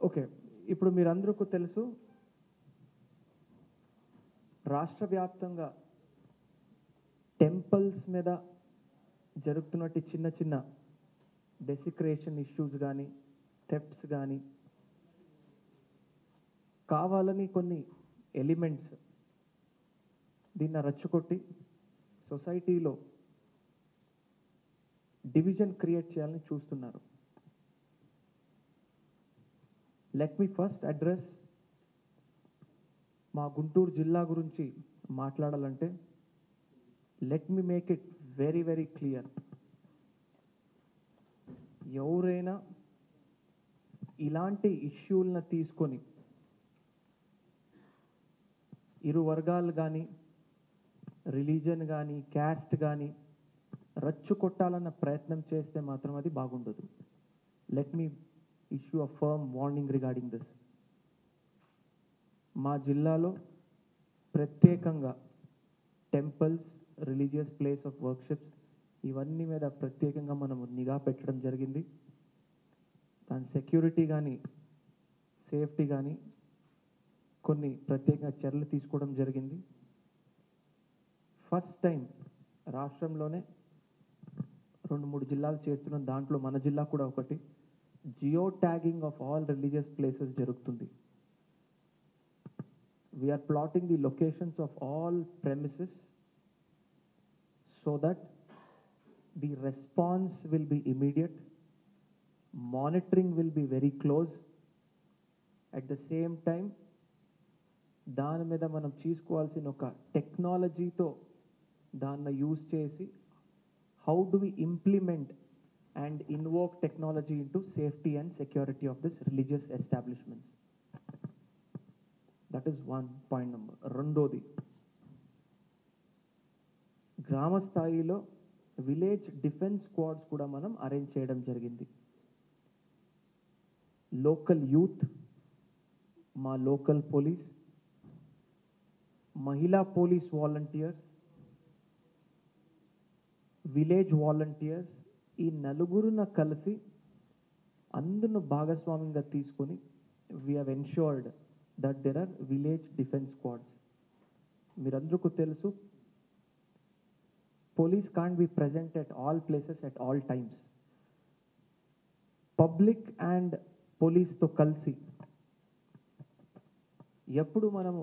Okay. ఇప్పుడు మీరందరికీ తెలుసు రాష్ట్ర వ్యాప్తంగా టెంపుల్స్ మీద జరుగుతున్నట్టు చిన్న చిన్న డెసిక్రేషన్ ఇష్యూస్ కానీ థెఫ్ట్స్ కానీ కావాలని కొన్ని ఎలిమెంట్స్ దీన్ని రచ్చుకొట్టి సొసైటీలో డివిజన్ క్రియేట్ చేయాలని చూస్తున్నారు. లెట్ మీ ఫస్ట్ అడ్రస్ మా గుంటూరు జిల్లా గురించి మాట్లాడాలంటే let me make it very very clear. ఎవరైనా ఇలాంటి ఇష్యూలను తీసుకొని ఇరు వర్గాలు కానీ రిలీజన్ కానీ క్యాస్ట్ కానీ రచ్చు కొట్టాలన్న ప్రయత్నం చేస్తే మాత్రం అది బాగుండదు. Let me issue a firm warning regarding this. మా జిల్లాలో ప్రత్యేకంగా temples, religious place of worships ఇవన్నీ మీద ప్రత్యేకంగా మనము నిఘా పెట్టడం జరిగింది. దాని సెక్యూరిటీ కానీ సేఫ్టీ కానీ కొన్ని ప్రత్యేకంగా చర్యలు తీసుకోవడం జరిగింది. ఫస్ట్ టైం రాష్ట్రంలోనే 2-3 జిల్లాలు చేస్తున్నాం. దాంట్లో మన జిల్లా కూడా ఒకటి. Geo tagging of all religious places జరుగుతుంది. We're plotting the locations of all premises so that the response will be immediate, monitoring will be very close. At the same time, దాని మీద మనం తీసుకోవాల్సిన ఒక టెక్నాలజీతో దాన్ని యూజ్ చేసి how do we implement and invoke technology into safety and security of this religious establishments. That is one point number. రెండోది, గ్రామ స్థాయిలో విలేజ్ డిఫెన్స్ స్క్వాడ్స్ కూడా మనం అరేంజ్ చేయడం జరిగింది. లోకల్ యూత్, మా లోకల్ పోలీస్, మహిళా పోలీస్ వాలంటీర్స్, విలేజ్ వాలంటీర్స్, ఈ నలుగురున కలిసి అందరిని భాగస్వామ్యంగా తీసుకొని we have ensured that there are village defence squads. మీరందరికీ తెలుసు police can't be present at all places at all times. Public and police తో కలిసి ఎప్పుడు మనము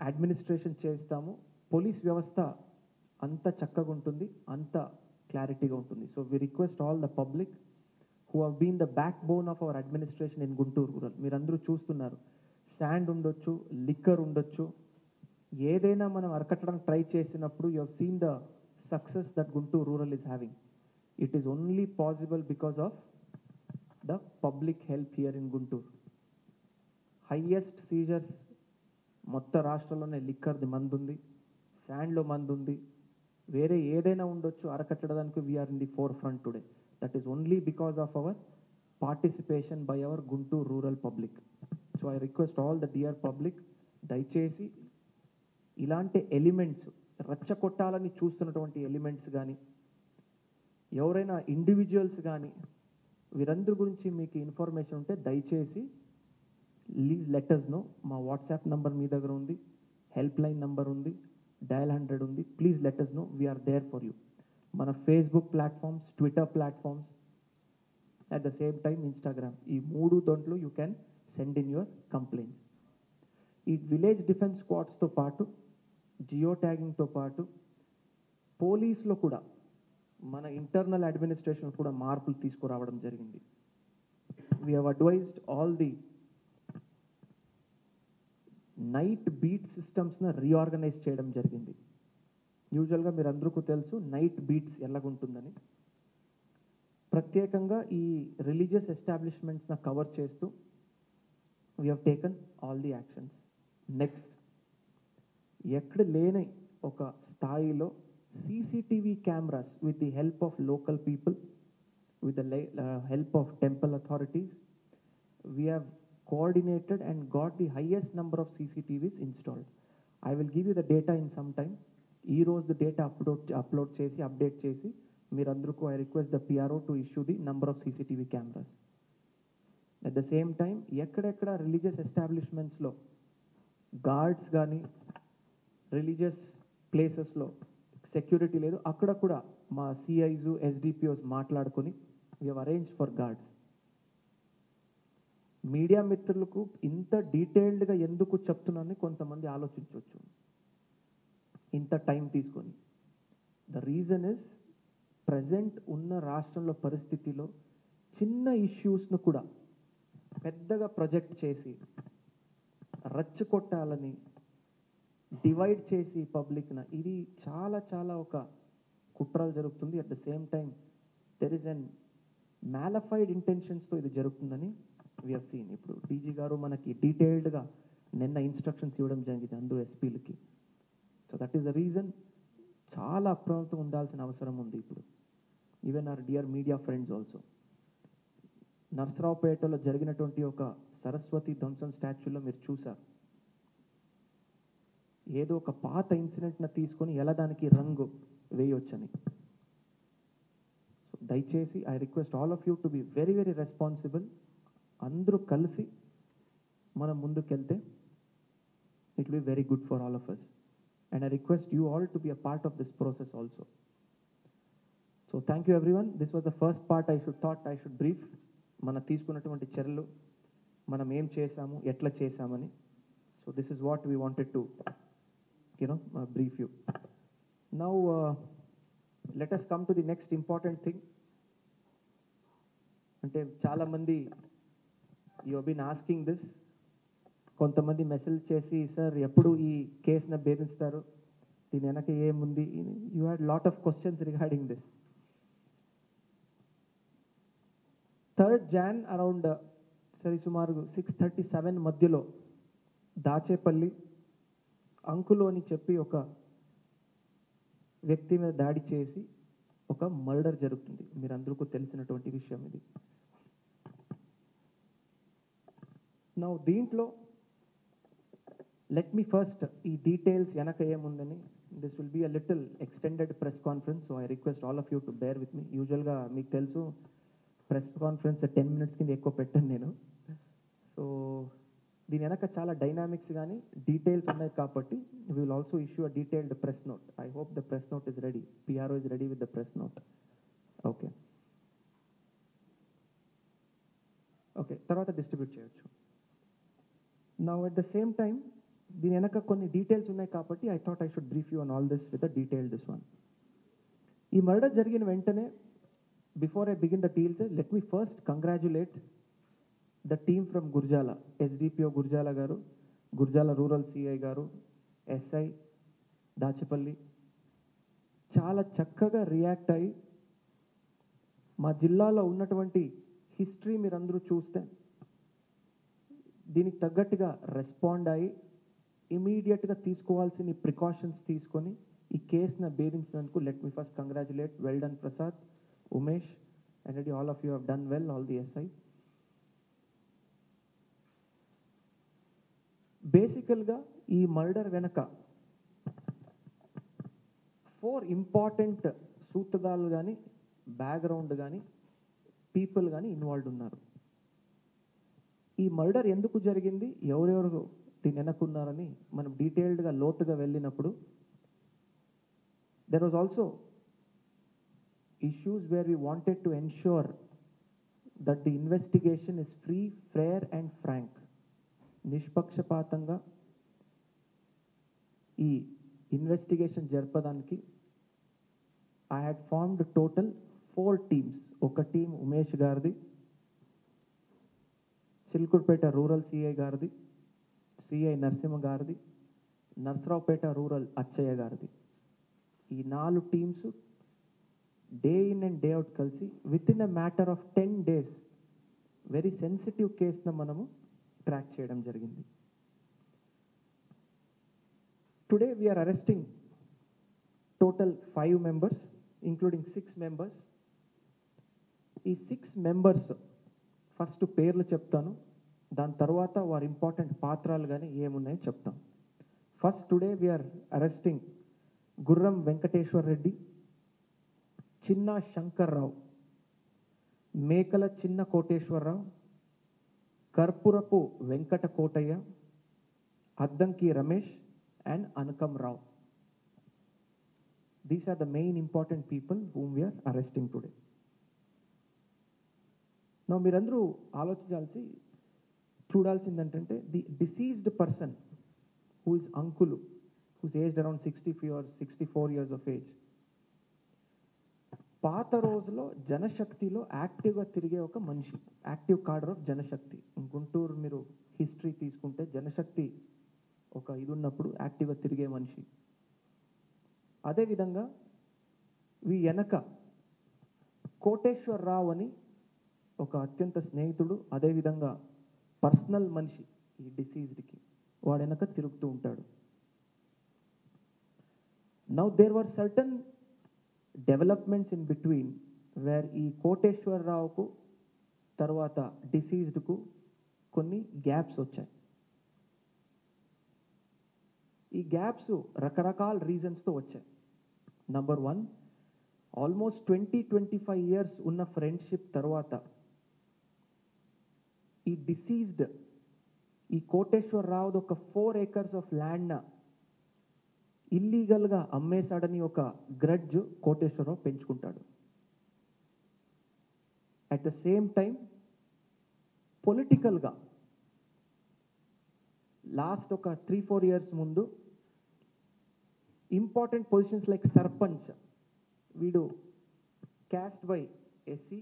అడ్మినిస్ట్రేషన్ చేస్తాము పోలీస్ వ్యవస్థ అంత చక్కగా ఉంటుంది, అంత క్లారిటీగా ఉంటుంది. So we request all the public who have been the backbone of our administration in Guntur rural. మీరందరూ చూస్తున్నారు, శాండ్ ఉండొచ్చు, లిక్కర్ ఉండొచ్చు, ఏదైనా మనం అరకట్టడానికి ట్రై చేసినప్పుడు you have seen the success that Guntur rural is having. It is only possible because of the public help here in Guntur. Highest seizures మొత్తం రాష్ట్రంలోనే లిక్కర్ది మందుంది, శాండ్లో మందుంది, వేరే ఏదైనా ఉండొచ్చు అరకట్టడానికి we're in the forefront today. That is only because of our participation by our Guntur rural public. So I request all the dear public, దయచేసి ఇలాంటి elements రచ్చకొట్టాలని చూస్తున్నటువంటి elements కానీ ఎవరైనా ఇండివిజువల్స్ కానీ వీరందరి గురించి మీకు ఇన్ఫర్మేషన్ ఉంటే దయచేసి ప్లీజ్ లెట్ us know. మా వాట్సాప్ నంబర్ మీ దగ్గర ఉంది, హెల్ప్ లైన్ నంబర్ ఉంది, డయల్ 100 ఉంది. Please let us know, we're there for you. మన Facebook platforms, Twitter platforms, at the same time Instagram, ఈ 3 దాంట్లో you can send in your complaints. ఈ విలేజ్ డిఫెన్స్ స్క్వాడ్స్తో పాటు జియో ట్యాగింగ్తో పాటు పోలీస్లో కూడా మన ఇంటర్నల్ అడ్మినిస్ట్రేషన్ కూడా మార్పులు తీసుకురావడం జరిగింది. We have advised all the night beat సిస్టమ్స్ను రీఆర్గనైజ్ చేయడం జరిగింది. యూజువల్గా మీరు అందరికీ తెలుసు నైట్ బీట్స్ ఎలాగుంటుందని. ప్రత్యేకంగా ఈ రిలీజియస్ ఎస్టాబ్లిష్మెంట్స్ని కవర్ చేస్తూ we have taken all the actions. Next, ఎక్కడ లేని ఒక స్థాయిలో CCTV cameras with the help of local people, with the help of temple authorities, we have coordinated and got the highest number of CCTVs installed. I will give you the data in some time. ఈ రోజు data upload చేసి update చేసి మీరందరికీ I request the PRO to issue the number of CCTV cameras. At the same time ఎక్కడెక్కడ religious ఎస్టాబ్లిష్మెంట్స్లో guards కానీ religious ప్లేసెస్లో security లేదు, అక్కడ కూడా మా సిఐస్ ఎస్డిపిఓస్ మాట్లాడుకొని we have arrange for guards. Media మిత్రులకు ఇంత డీటెయిల్డ్గా ఎందుకు చెప్తున్నానని కొంతమంది ఆలోచించవచ్చు ఇంత టైం తీసుకొని. ద రీజన్ ఇస్ ప్రజెంట్ ఉన్న రాష్ట్రంలో పరిస్థితిలో చిన్న ఇష్యూస్ను కూడా పెద్దగా ప్రొజెక్ట్ చేసి రచ్చకొట్టాలని, డివైడ్ చేసి పబ్లిక్న, ఇది చాలా చాలా ఒక కుట్రలు జరుగుతుంది. At the same time there is an malafide ఇంటెన్షన్స్తో ఇది జరుగుతుందని వీ హ్యావ్ సీన్. ఇప్పుడు డీజీ గారు మనకి డీటెయిల్డ్గా నిన్న ఇన్స్ట్రక్షన్స్ ఇవ్వడం జరిగింది అందరూ ఎస్పీలకి. So that is the reason చాలా అప్రమత్తం ఉండాల్సిన అవసరం ఉంది ఇప్పుడు. Even our dear media friends also. నర్సరావుపేటలో జరిగినటువంటి ఒక సరస్వతి ధ్వంసం స్టాచ్యూలో మీరు చూసారు, ఏదో ఒక పాత ఇన్సిడెంట్ని తీసుకొని ఎలా దానికి రంగు వేయొచ్చని. సో దయచేసి I request all of you to be very very responsible. అందరూ కలిసి మనం ముందుకెళ్తే it will be very good for all of us. And I request you all to be a part of this process also. So thank you everyone. This was the first part I should brief మన తీసుకున్నటువంటి చర్యలు, మనం ఏం చేశాము, ఎట్లా చేశామని. So this is what we wanted to brief you. Now let us come to the next important thing. అంటే చాలా మంది you have been asking this. కొంతమంది మెసేజ్ చేసి, సార్ ఎప్పుడు ఈ కేసును భేదిస్తారు, దీని వెనక ఏముంది, you had lot of questions regarding this. 3rd Jan around సుమారు 6:37 మధ్యలో దాచేపల్లి అంకులు అని చెప్పి ఒక వ్యక్తి మీద దాడి చేసి ఒక మర్డర్ జరుగుతుంది. మీరందరికీ తెలిసినటువంటి విషయం ఇది. నౌ దీంట్లో లెట్ మీ ఫస్ట్ ఈ డీటెయిల్స్ వెనక ఏముందని, this will be a little extended press conference. So I request all of you to bear with me. యూజువల్గా మీకు తెలుసు ప్రెస్ కాన్ఫరెన్స్ 10 minutes కింద ఎక్కువ పెట్టాను నేను. సో దీని వెనక చాలా డైనామిక్స్ కానీ డీటెయిల్స్ ఉన్నాయి కాబట్టి we will also issue a detailed press note. I hope the press note is ready. PRO is ready with the press note. Okay okay తర్వాత డిస్ట్రిబ్యూట్ చేయొచ్చు. Now at the same time దీని వెనక కొన్ని details ఉన్నాయి కాబట్టి I thought I should brief you on all this with a detailed this one. ఈ murder జరిగిన వెంటనే before I begin the deals, let me first congratulate the team from Gurjala, SDPO Gurjala గారు, Gurjala rural CI గారు, SI Dachepalli చాలా చక్కగా react అయ్యి మా జిల్లాలో ఉన్నటువంటి హిస్టరీ మీరందరూ చూస్తే దీనికి తగ్గట్టుగా రెస్పాండ్ అయ్యి ఇమీడియట్గా తీసుకోవాల్సిన ప్రికాషన్స్ తీసుకొని ఈ కేసును భేదించినందుకు let me first congratulate. Well done Prasad, Umesh, and all of you have done well, all the SI. బేసికల్గా ఈ మర్డర్ వెనక 4 ఇంపార్టెంట్ సూత్రధారులు కానీ బ్యాక్గ్రౌండ్ కానీ పీపుల్ కానీ ఇన్వాల్వ్డ్ ఉన్నారు. ఈ మర్డర్ ఎందుకు జరిగింది, ఎవరెవరు దీని వెనక్కున్నారని మనం డీటెయిల్డ్గా లోతుగా వెళ్ళినప్పుడు there was also issues where we wanted to ensure that the investigation is free, fair and frank. నిష్పక్షపాతంగా ఈ ఇన్వెస్టిగేషన్ జరపడానికి I had formed total 4 teams. ఒక టీం ఉమేష్ గారిది, చిలుకూరుపేట రూరల్ సిఐ గారిది, సిఐ నరసింహ గారిది, నర్సరావుపేట రూరల్ అచ్చయ్య గారిది. ఈ 4 teams day in and day out కలిసి within a matter of 10 days very sensitive కేసును మనము ట్రాక్ చేయడం జరిగింది. Today we're arresting total 5 members including 6 members. ఈ 6 members ఫస్ట్ పేర్లు చెప్తాను, దాని తర్వాత వారి ఇంపార్టెంట్ పాత్రలు కానీ ఏమున్నాయో చెప్తాం. ఫస్ట్ టుడే వీఆర్ అరెస్టింగ్ గుర్రం వెంకటేశ్వర్ రెడ్డి, చిన్న శంకర్రావు, మేకల చిన్న Koteswararao, కర్పూరపు Venkata Kotaiah, Addanki Ramesh and Anukam Rao. These are the main important people whom we are arresting today. Now మీరందరూ చూడాల్సిందంటే the deceased person who is Ankulu, who's aged around 64 years of age. పాత రోజులో జనశక్తిలో యాక్టివ్గా తిరిగే ఒక మనిషి, యాక్టివ్ కార్డర్ ఆఫ్ జనశక్తి. గుంటూరు మీరు హిస్టరీ తీసుకుంటే జనశక్తి ఒక ఇది ఉన్నప్పుడు యాక్టివ్గా తిరిగే మనిషి. అదేవిధంగా వెనక కోటేశ్వరరావు అని ఒక అత్యంత స్నేహితుడు, అదేవిధంగా పర్సనల్ మనిషి ఈ డిసీజ్డ్కి, వాడు వెనక తిరుగుతూ ఉంటాడు. Now there were certain developments in between where ఈ కోటేశ్వరరావుకు తర్వాత డిసీజ్డ్కు కొన్ని గ్యాప్స్ వచ్చాయి. ఈ గ్యాప్స్ రకరకాల రీజన్స్తో వచ్చాయి. నంబర్ 1, ఆల్మోస్ట్ 20-25 years ఉన్న ఫ్రెండ్షిప్ తర్వాత ఈ డిసీజ్డ్ ఈ కోటేశ్వరరావుది ఒక 4 acres ఆఫ్ ల్యాండ్న ఇల్లీగల్గా అమ్మేశాడని ఒక గ్రడ్జ్ కోటేశ్వరరావు పెంచుకుంటాడు. అట్ ద సేమ్ టైం పొలిటికల్గా లాస్ట్ ఒక 3-4 years ముందు ఇంపార్టెంట్ పొజిషన్స్ లైక్ సర్పంచ్, వీడు క్యాస్ట్ బై ఎస్సీ,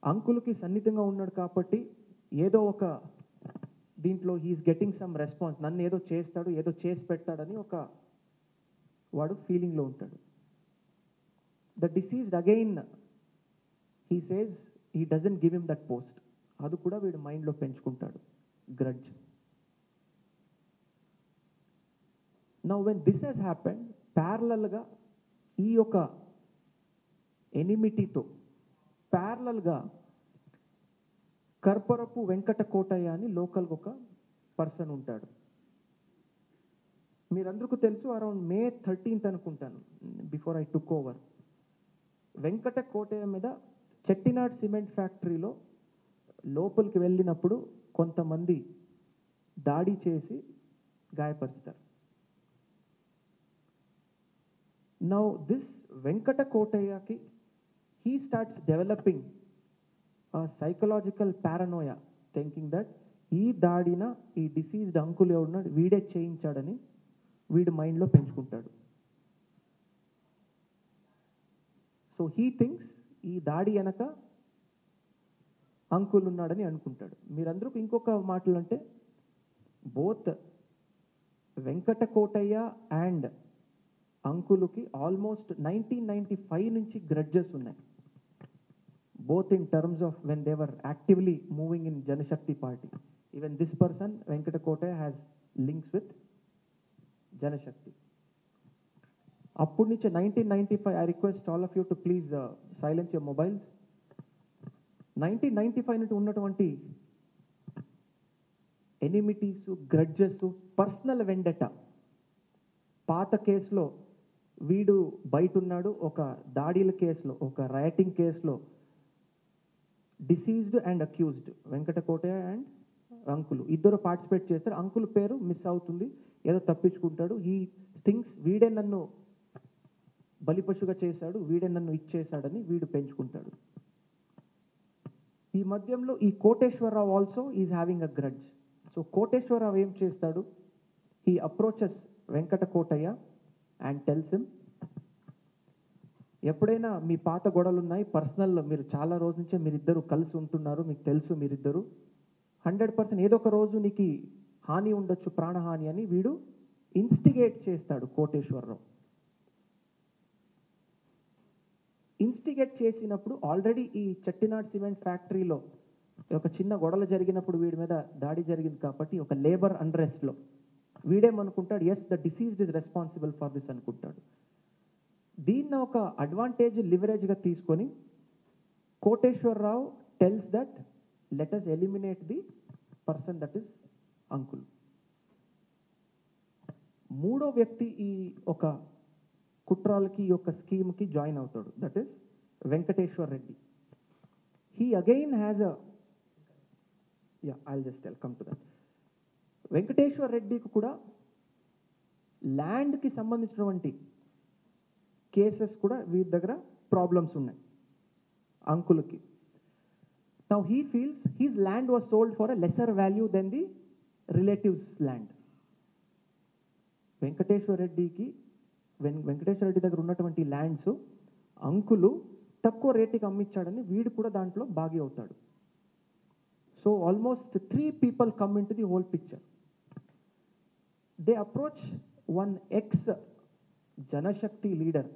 అంకులకి సన్నిహితంగా ఉన్నాడు కాబట్టి ఏదో ఒక దీంట్లో హీఈస్ గెటింగ్ సమ్ రెస్పాన్స్, నన్ను ఏదో చేస్తాడు, ఏదో చేసి పెడతాడని ఒక వాడు ఫీలింగ్లో ఉంటాడు. The deceased again he says he doesn't give him that post, అది కూడా వీడు మైండ్లో పెంచుకుంటాడు, grudge. Now when this has happened, ప్యారలల్గా ఈ యొక్క ఎనిమిటీతో ప్యారలల్గా కర్పూరపు వెంకట కోటయ్య అని లోకల్గా ఒక పర్సన్ ఉంటాడు. మీరందరికీ తెలుసు, అరౌండ్ May 13th అనుకుంటాను, before I took over, Venkata Kotaiah మీద చెట్టినాడ్ సిమెంట్ ఫ్యాక్టరీలో లోపలికి వెళ్ళినప్పుడు కొంతమంది దాడి చేసి గాయపరుస్తారు. నౌ దిస్ వెంకట కోటయ్యకి he starts developing a psychological paranoia, thinking that ఈ దాడిన ఈ డిసీజ్డ్ అంకుల్ ఎవడున్నాడు వీడే చేయించాడని వీడి మైండ్లో పెంచుకుంటాడు. సో హీ థింక్స్ ఈ దాడి వెనక అంకుల్ ఉన్నాడని అనుకుంటాడు. మీరందరూ ఇంకొక మాటలు అంటే బోత్ వెంకట కోటయ్య అండ్ అంకులుకి ఆల్మోస్ట్ 1995 నుంచి గ్రడ్జెస్ ఉన్నాయి, both in terms of when they were actively moving in Janashakti party. Even this person, Venkata Kotaya, has links with Janashakti. Appudi nunchi 1995, I request all of you to please silence your mobiles. 1995 నుండి ఉన్నటువంటి amenities, grudges, personal vendetta, పాత కేసులో వీడు బయట ఉన్నాడు, ఒక దాడిల కేసులో, ఒక రైటింగ్ కేసులో deceased and accused Venkata Kotaiah and uncle ఇద్దరు పార్టిసిపేట్ చేస్తారు. అంకుల్ పేరు మిస్ అవుతుంది, ఏదో తప్పించుకుంటాడు. ఈ థింగ్స్ వీడే నన్ను బలిపశుగా చేశాడు, వీడే నన్ను ఇచ్చేశాడని వీడు పెంచుకుంటాడు. ఈ మధ్యంలో ఈ Koteswararao also is having a grudge. So Koteswararao ఏం చేస్తాడు, he approaches Venkata Kotaiah and tells him, ఎప్పుడైనా మీ పాత గొడవలు ఉన్నాయి, పర్సనల్, మీరు చాలా రోజు నుంచే మీరిద్దరు కలిసి ఉంటున్నారు, మీకు తెలుసు మీరిద్దరు 100% ఏదో ఒక రోజు నీకు హాని ఉండొచ్చు, ప్రాణహాని అని వీడు ఇన్స్టిగేట్ చేస్తాడు కోటేశ్వరరావు. ఇన్స్టిగేట్ చేసినప్పుడు ఆల్రెడీ ఈ చెట్టినాడ్ సిమెంట్ ఫ్యాక్టరీలో ఒక చిన్న గొడవలు జరిగినప్పుడు వీడి మీద దాడి జరిగింది కాబట్టి ఒక లేబర్ అన్రెస్ట్లో వీడేమనుకుంటాడు, as the deceased is responsible for this అనుకుంటాడు. దీన్ని ఒక అడ్వాంటేజ్ లివరేజ్గా తీసుకొని Koteswararao tells that let us eliminate the person that is uncle. మూడో వ్యక్తి ఈ ఒక కుట్రాలకి, ఈ యొక్క స్కీమ్కి జాయిన్ అవుతాడు, that is Venkateswar Reddy. He again has a yeah I'll just come to that. Venkateswara రెడ్డికి కూడా ల్యాండ్కి సంబంధించినటువంటి కేసెస్ కూడా వీరి దగ్గర ప్రాబ్లమ్స్ ఉన్నాయి అంకులకి. Now he feels his land was sold for a lesser value than the relatives' land. Venkateswara రెడ్డికి వెంకటేశ్వర రెడ్డి దగ్గర ఉన్నటువంటి ల్యాండ్స్ అంకులు తక్కువ రేటుకి అమ్మించాడని వీడు కూడా దాంట్లో భాగి అవుతాడు. So almost 3 people come into the whole picture. They approach one ex-Janashakti leader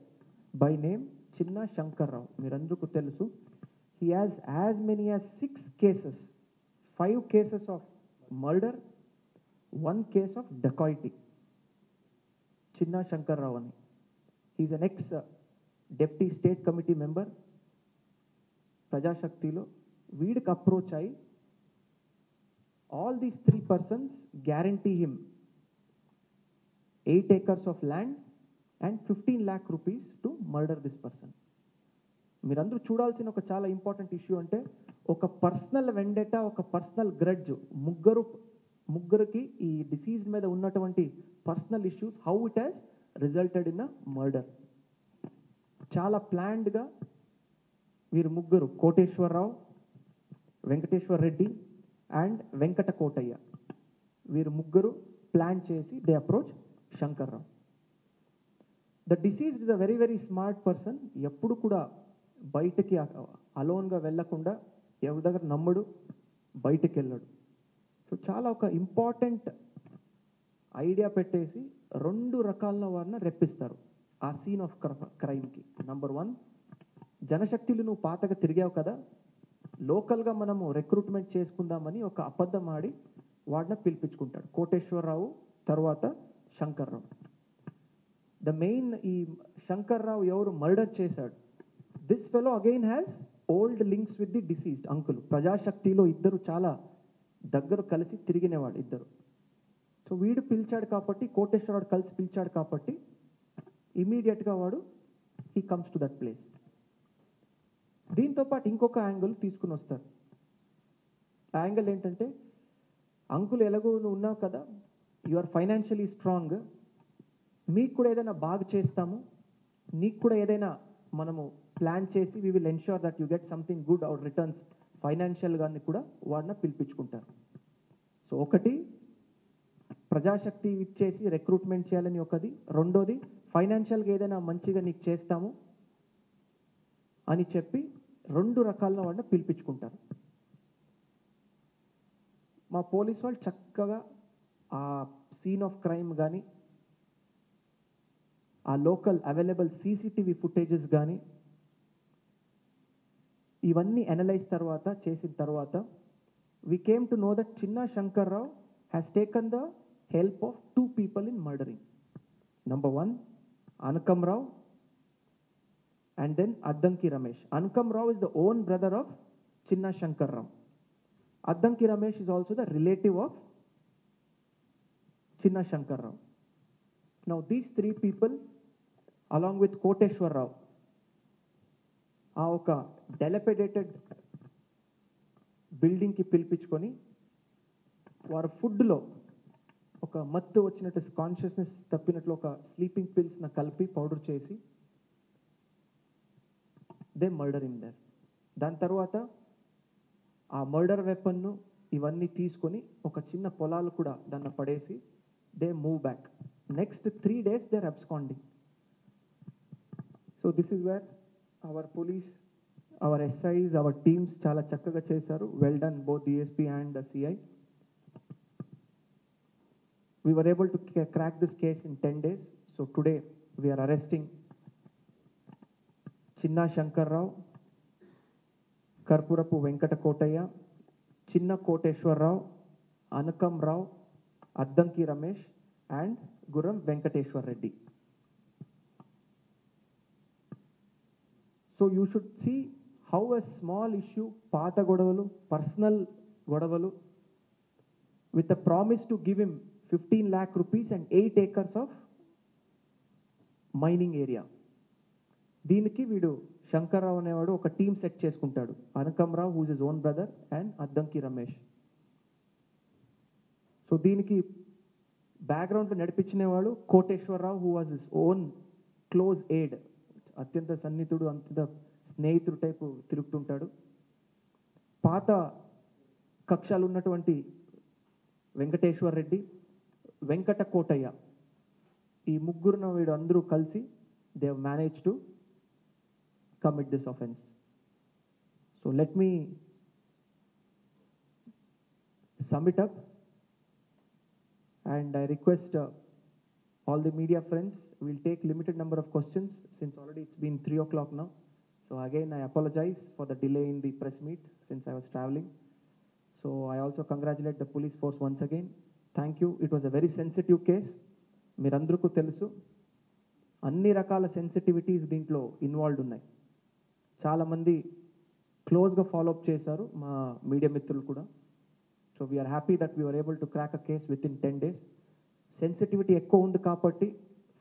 by name Chinna Shankar Rao. మీరందరికీ తెలుసు. He has as many as 6 cases, 5 cases of murder, 1 case of dacoity. Chinna Shankar Rao ani. He is an ex-deputy state committee member. Prajashakti lo వీడికి approach అయ్యి all these 3 persons guarantee him 8 acres of land and 15 lakh rupees to murder this person. మీరందరూ చూడాల్సిన ఒక చాలా important issue అంటే ఒక personal vendetta, ఒక personal grudge, ముగ్గురికి ఈ డిసీజ్ మీద ఉన్నటువంటి personal issues, how it has resulted in a murder. చాలా ప్లాన్డ్గా వీరు ముగ్గురు, కోటేశ్వరరావు, వెంకటేశ్వర రెడ్డి అండ్ వెంకట కోటయ్య, వీరు ముగ్గురు ప్లాన్ చేసి they approach Shankar Rao. The deceased is a very very smart person. ఎప్పుడు కూడా బయటకి అలోన్గా వెళ్ళకుండా, ఎవరి దగ్గర నమ్మడు, బయటకు వెళ్ళాడు. సో చాలా ఒక ఇంపార్టెంట్ ఐడియా పెట్టేసి 2 రకాల వారిని రెప్పిస్తారు ఆ సీన్ ఆఫ్ క్రైమ్కి. నంబర్ 1, జనశక్తిలు నువ్వు పాతగా తిరిగావు కదా, లోకల్గా మనము రిక్రూట్మెంట్ చేసుకుందామని ఒక అబద్ధం ఆడి వాడిని పిలిపించుకుంటాడు. కోటేశ్వరరావు తర్వాత శంకర్రావు. ద మెయిన్ ఈ శంకర్రావు ఎవరు మర్డర్ చేశాడు, this fellow again has old links with the deceased uncle. ప్రజాశక్తిలో ఇద్దరు చాలా దగ్గర కలిసి తిరిగినవాడు ఇద్దరు. సో వీడు పిలిచాడు కాబట్టి, కోటేశ్వరరావు కలిసి పిలిచాడు కాబట్టి ఇమీడియట్గా వాడు he comes to that place. దీంతోపాటు ఇంకొక యాంగిల్ తీసుకుని వస్తారు. ఆ యాంగిల్ ఏంటంటే, అంకుల్ ఎలాగో నువ్వు ఉన్నావు కదా, యు ఆర్ ఫైనాన్షియలీ స్ట్రాంగ్, మీకు కూడా ఏదైనా బాగా చేస్తాము, నీకు కూడా ఏదైనా మనము ప్లాన్ చేసి we will ensure that you get something good out returns ఫైనాన్షియల్గా కూడా వాడిని పిలిపించుకుంటారు. సో ఒకటి ప్రజాశక్తి ఇచ్చేసి రిక్రూట్మెంట్ చేయాలని ఒకది, రెండోది ఫైనాన్షియల్గా ఏదైనా మంచిగా నీకు చేస్తాము అని చెప్పి 2 రకాల వాడిని పిలిపించుకుంటారు. మా పోలీస్ వాళ్ళు చక్కగా ఆ సీన్ ఆఫ్ క్రైమ్ కానీ, ఆ లోకల్ అవైలబుల్ సీసీటీవీ ఫుటేజెస్ కానీ ఇవన్నీ అనలైజ్ చేసిన తర్వాత we came to know that Chinna Shankar Rao has taken the help of 2 people in murdering. Number 1, Anukam Rao and then Addanki Ramesh. Anukam Rao is the own brother of Chinna Shankar Rao. Addanki Ramesh is also the relative of Chinna Shankar Rao. Now these 3 people along with Koteshwar Rao ఆ ఒక డెలపెడేటెడ్ బిల్డింగ్కి పిలిపించుకొని వారు ఫుడ్లో ఒక మత్తు వచ్చినట్టు, consciousness తప్పినట్లు ఒక స్లీపింగ్ పిల్స్ని కలిపి పౌడర్ చేసి దే మర్డర్ ఇన్ దర్. దాని తర్వాత ఆ మర్డర్ వెపన్ను ఇవన్నీ తీసుకొని ఒక చిన్న పొలాలు కూడా దాన్ని పడేసి they move back. Next 3 days they are absconding. So this is where our police, our SIs, our teams చాలా చక్కగా చేశారు. Well done both DSP and the CI. We were able to crack this case in 10 days. So today we are arresting Chinna Shankar Rao, Karpurapu Venkata Kotaya, Chinna Koteshwar Rao, Anukam Rao, Addanki Ramesh and Guram Venkateshwar Reddy. So you should see how a small issue, Pata Godavalu, personal Godavalu, with a promise to give him 15 lakh rupees and 8 acres of mining area. దీనికి వీడు శంకర్రావు అనేవాడు ఒక team set చేసుకుంటాడు. Anakam Rao who is his own brother and Addanki Ramesh. So దీనికి బ్యాక్గ్రౌండ్లో నడిపించినవాడు Koteswararao, who was his own close aide, అత్యంత సన్నిహితుడు, అత్యంత స్నేహితుడు టైపు తిరుగుతుంటాడు. పాత కక్షలు ఉన్నటువంటి వెంకటేశ్వర్ రెడ్డి, వెంకట కోటయ్య, ఈ ముగ్గురున వీడు అందరూ కలిసి they have manage to commit this offense. So let me sum it up, and I request all the media friends, we'll take limited number of questions since already it's been 3 o'clock now. So again, I apologize for the delay in the press meet since I was traveling. So I also congratulate the police force once again. Thank you. It was a very sensitive case. మీరందరికీ తెలుసు, అన్ని రకాల sensitivities దీంట్లో involved ఉన్నాయి. చాలామంది క్లోజ్గా follow up చేశారు, మా మీడియా మిత్రులు కూడా. So we are happy that we are able to crack a case within 10 days. Sensitivity ఎక్కువ ఉంది కాబట్టి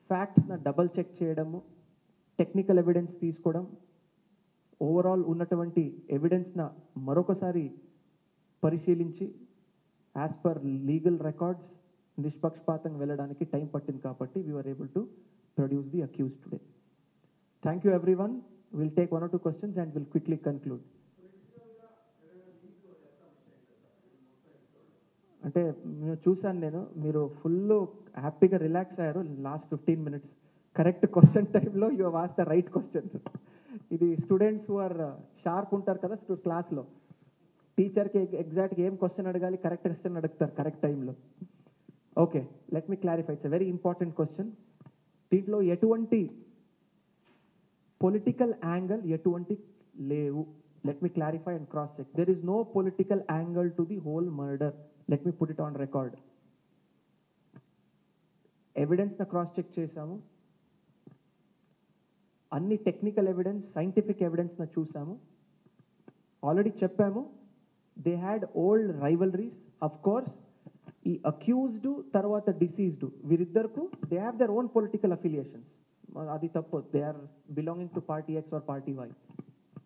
ఫ్యాక్ట్స్ని డబల్ చెక్ చేయడము, టెక్నికల్ ఎవిడెన్స్ తీసుకోవడం, ఓవరాల్ ఉన్నటువంటి ఎవిడెన్స్ని మరొకసారి పరిశీలించి యాజ్ పర్ లీగల్ రికార్డ్స్ నిష్పక్షపాతంగా వెళ్ళడానికి టైం పట్టింది కాబట్టి we are able to produce the accused today. Thank you everyone. We'll take 1 or 2 questions and we'll quickly conclude. అంటే నేను చూసాను, మీరు ఫుల్ హ్యాపీగా రిలాక్స్ అయ్యారు లాస్ట్ 15 minutes. కరెక్ట్ క్వశ్చన్ టైంలో you have asked the right question. ఇది స్టూడెంట్స్ హు ఆర్ షార్ప్ ఉంటారు కదా క్లాస్లో, టీచర్కి ఎగ్జాక్ట్గా ఏం క్వశ్చన్ అడగాలి, కరెక్ట్ క్వశ్చన్ అడుగుతారు కరెక్ట్ టైంలో. Okay, let me clarify. It's a very important question. దీంట్లో ఎటువంటి పొలిటికల్ యాంగిల్ ఎటువంటి లేవు. Let me clarify and cross check. There is no political angle to the whole murder. Let me put it on record. ఎవిడెన్స్ని cross check చేశాము, అన్ని technical evidence, scientific ఎవిడెన్స్ని చూసాము. Already చెప్పాము, they had old rivalries. Of course ఈ accused తర్వాత deceased వీరిద్దరికి they have their own political affiliations. అది తప్పు, they are belonging to party X or party Y.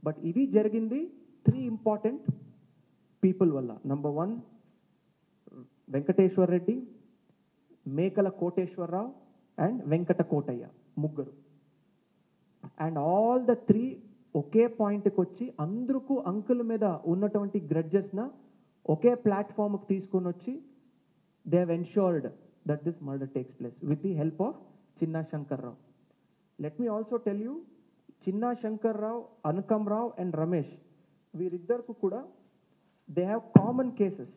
But ఇది జరిగింది 3 ఇంపార్టెంట్ పీపుల్ వల్ల. నంబర్ 1 వెంకటేశ్వర్ రెడ్డి, మేకల కోటేశ్వరరావు అండ్ వెంకట కోటయ్య, ముగ్గురు. అండ్ ఆల్ ద 3 ఒకే పాయింట్కి వచ్చి అందరికీ అంకుల మీద ఉన్నటువంటి గ్రడ్జెస్న ఒకే ప్లాట్ఫామ్కి తీసుకొని వచ్చి they have ensured that this murder takes place with the help of Chinna Shankarrao. Let me also tell you, Chinna Shankar Rao, Anukam Rao and Ramesh, వీరిద్దరికి కూడా they have common cases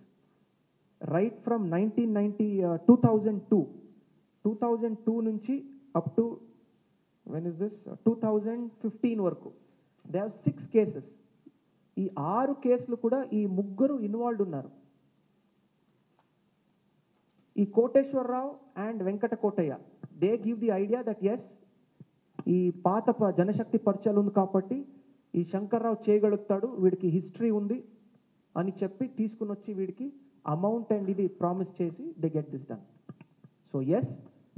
right from 2002 నుంచి up to when is this 2015 వరకు they have 6 cases. ఈ 6 కేసులు కూడా ఈ ముగ్గురు involved ఉన్నారు. ఈ Koteswararao and Venkata Kotaiah, they give the idea that yes, ఈ పాత జనశక్తి పరిచయాలు ఉంది కాబట్టి ఈ శంకర్రావు చేయగలుగుతాడు, వీడికి హిస్టరీ ఉంది అని చెప్పి తీసుకుని వచ్చి వీడికి అమౌంట్ అండ్ ఇది ప్రామిస్ చేసి they get this done. So yes,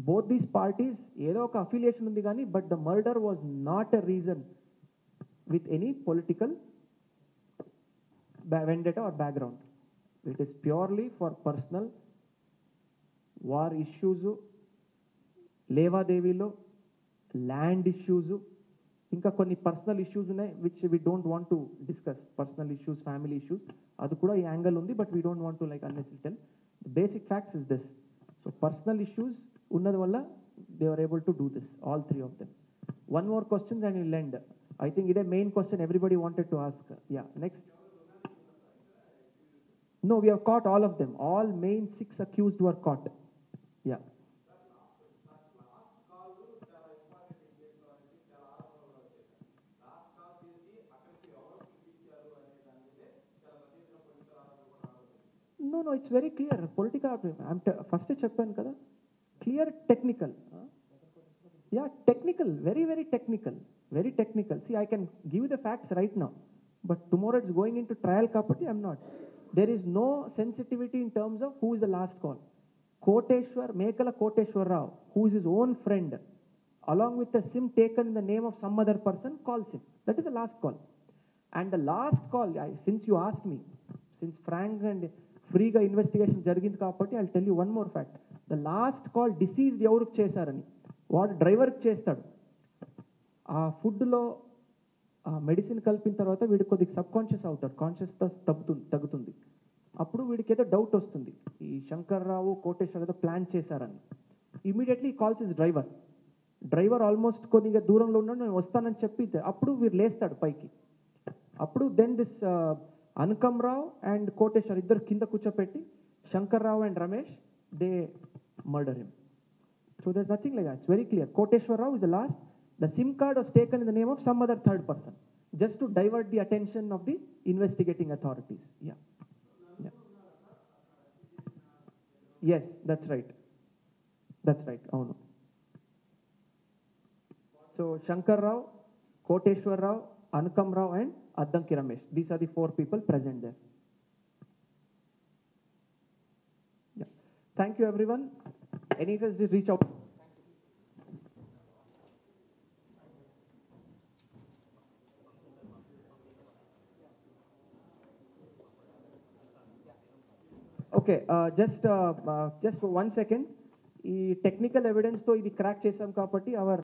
both these parties ఏదో ఒక అఫిలియేషన్ ఉంది కానీ but the murder was not a reason with any political vendetta or background. It is purely for personal war issues, లేవాదేవీలో land issues, ఇంకా కొన్ని personal issues ఉన్నాయి which we don't want to discuss. Personal issues, family issues, అది కూడా ఈ angle ఉంది but we don't want to like unnecessary tell. Basic facts is this. So personal issues ఉన్నది వల్ల they are able to do this, all 3 of them. One more question and we'll end. I think ఇదే main question everybody wanted to ask. Yeah, next. No, we have caught all of them. All main 6 accused were caught. Yeah. No, it's very clear. Political, I'm first చెప్పాను కదా, clear technical. Yeah, technical, very, very technical. Very technical. See, I can give you the facts right now, but tomorrow it's going into trial kapati, I'm not. There is no sensitivity in terms of who is the last call. Koteshwar, Mekala Koteshwar Rao, who is his own friend, along with a SIM taken in the name of some other person, calls him. That is the last call. And the last call, since you asked me, since ఫ్రీగా investigation జరిగింది కాబట్టి I tell you one more fact. The last call deceased ఎవరికి చేశారని వాడు డ్రైవర్కి చేస్తాడు. ఆ ఫుడ్లో ఆ మెడిసిన్ కలిపిన తర్వాత వీడికి కొద్దిగా సబ్ కాన్షియస్ అవుతాడు, కాన్షియస్నెస్ తగ్గుతుంది. అప్పుడు వీడికి ఏదో డౌట్ వస్తుంది, ఈ శంకర్రావు కోటేశ్వర్ ఏదో ప్లాన్ చేశారని. Immediately calls is driver almost కొద్దిగా దూరంలో ఉన్నాడు, నేను వస్తానని చెప్పి అప్పుడు వీరు లేస్తాడు పైకి. అప్పుడు then this Anakam Rao and Koteswar ఇద్దరు కింద కూర్చోపెట్టి Shankarrao and Ramesh they murder him. So there's nothing like that. It's very clear. Koteshwar Rao is the last. The SIM card was taken in the name of some other third person, just to divert the attention of the investigating authorities. Yeah. Yes, that's right. Avunu. So Shankar Rao, Koteshwar Rao, Anukam Rao and Addanki Ramesh. These are the 4 people present there. Yeah. Thank you everyone. Any of us just reach out. Okay, just for 1 second. ఈ technical ఎవిడెన్స్తో ఇది crack చేసాం కాబట్టి hour